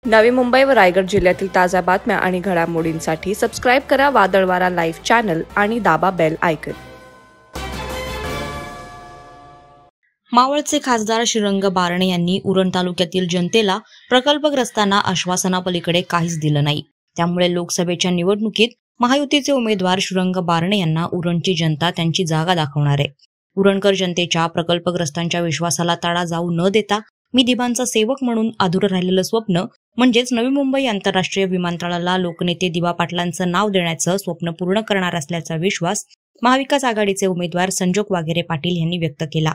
नवी मुंबई व रायगड जिल्ह्यातील ताज्या बातम्या आणि घडामोडींसाठी सबस्क्राईब करा वादळवारा लाईव्ह चॅनल आणि दाबा बेल आयकॉन। मावळचे खासदार श्रीरंग बारणे यांनी उरण तालुक्यातील जनतेला प्रकल्पग्रस्तांना आश्वासनापलीकडे काहीच दिलं नाही। त्यामुळे लोकसभेच्या निवडणुकीत महायुतीचे उमेदवार श्रीरंग बारणे यांना उरणची जनता त्यांची जागा दाखवणार आहे। उरणकर जनतेच्या प्रकल्पग्रस्तांच्या विश्वासाला तडा जाऊ न देता मी दिबांचा सेवक म्हणून अधुरं राहिलेलं स्वप्न म्हणजेच नवी मुंबई आंतरराष्ट्रीय विमानतळाला लोकनेते दिबा पाटलांचं नाव देण्याचं स्वप्न पूर्ण करणार असल्याचा विश्वास महाविकास आघाडीचे उमेदवार संजोग वाघेरे पाटील यांनी व्यक्त केला।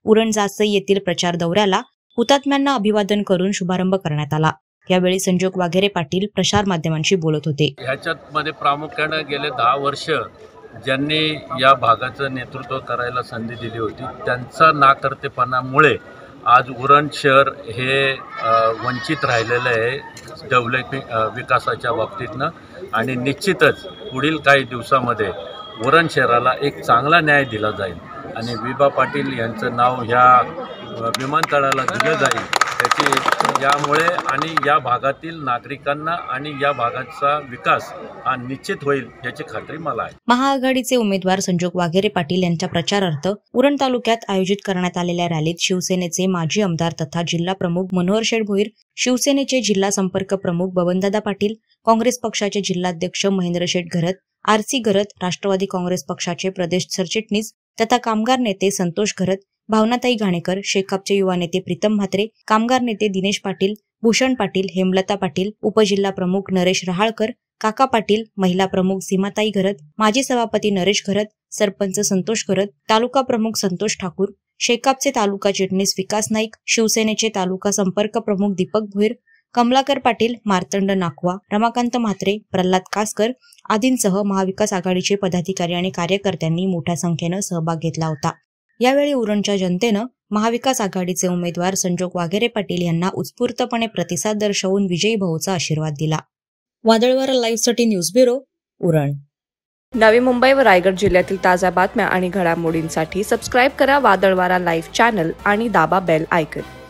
उरण जासई येथील प्रचार दौऱ्याला हुतात्म्यांना अभिवादन करून शुभारंभ करण्यात आला। यावेळी संजोग वाघेरे पाटील प्रसार माध्यमांशी बोलत होते। ह्याच्यामध्ये प्रामुख्याने गेले 10 वर्ष ज्यांनी या भागाचं नेतृत्व करायला संधी दिली होती त्यांचा नाकर्तेपणामुळे आज उरण शहर हे वंचित राहिलेलं आहे डेव्हलपिंग विकासाच्या बाबतीतनं आणि निश्चितच पुढील काही दिवसामध्ये उरण शहराला एक चांगला न्याय दिला जाईल आणि विभा पाटील यांचं नाव ह्या विमानतळाला दिलं जाईल। त्याची यामुळे आणि या भागातील नागरिकांना आणि या भागाचा विकास हा निश्चित होईल याची खात्री मला आहे। महाआघाडीचे उमेदवार संजोग वाघेरे पाटील यांच्या प्रचारार्थ उरण तालुक्यात आयोजित करण्यात आलेल्या रॅलीत शिवसेनेचे माजी आमदार तथा जिल्हा प्रमुख मनोहर शेठ भोईर, शिवसेनेचे जिल्हा संपर्क प्रमुख बबनदादा पाटील, काँग्रेस पक्षाचे जिल्हाध्यक्ष महेंद्र शेठ घरत, आरसी घरत, राष्ट्रवादी काँग्रेस पक्षाचे प्रदेश सरचिटणीस तथा कामगार नेते संतोष घरत, भावनाताई घाणेकर, शेकापचे युवा नेते प्रीतम म्हात्रे, कामगार नेते दिनेश पाटील, भूषण पाटील, हेमलता पाटील, उपजिल्हा प्रमुख नरेश रहाळकर, काका पाटील, महिला प्रमुख सीमाताई घरत, माजी सभापती नरेश घरत, सरपंच संतोष घरत, तालुका प्रमुख संतोष ठाकूर, शेकापचे तालुका चिटणीस विकास नाईक, शिवसेनेचे तालुका संपर्क प्रमुख दीपक भोईर, कमलाकर पाटील, मार्तंड नाखवा, रमाकांत म्हात्रे, प्रल्हाद कासकर आदींसह महाविकास आघाडीचे पदाधिकारी आणि कार्यकर्त्यांनी मोठ्या संख्येनं सहभाग घेतला होता। यावेळी उरणच्या जनतेनं महाविकास आघाडीचे उमेदवार संजोग वाघेरे पाटील यांना उत्स्फूर्तपणे प्रतिसाद दर्शवून विजयी भाऊचा आशीर्वाद दिला। वादळवारा लाईव्हसाठी न्यूज ब्युरो, उरण। नवी मुंबई व रायगड जिल्ह्यातील ताज्या बातम्या आणि घडामोडींसाठी सबस्क्राईब करा वादळवारा लाईव्ह चॅनल आणि दाबा बेल आयकॉन।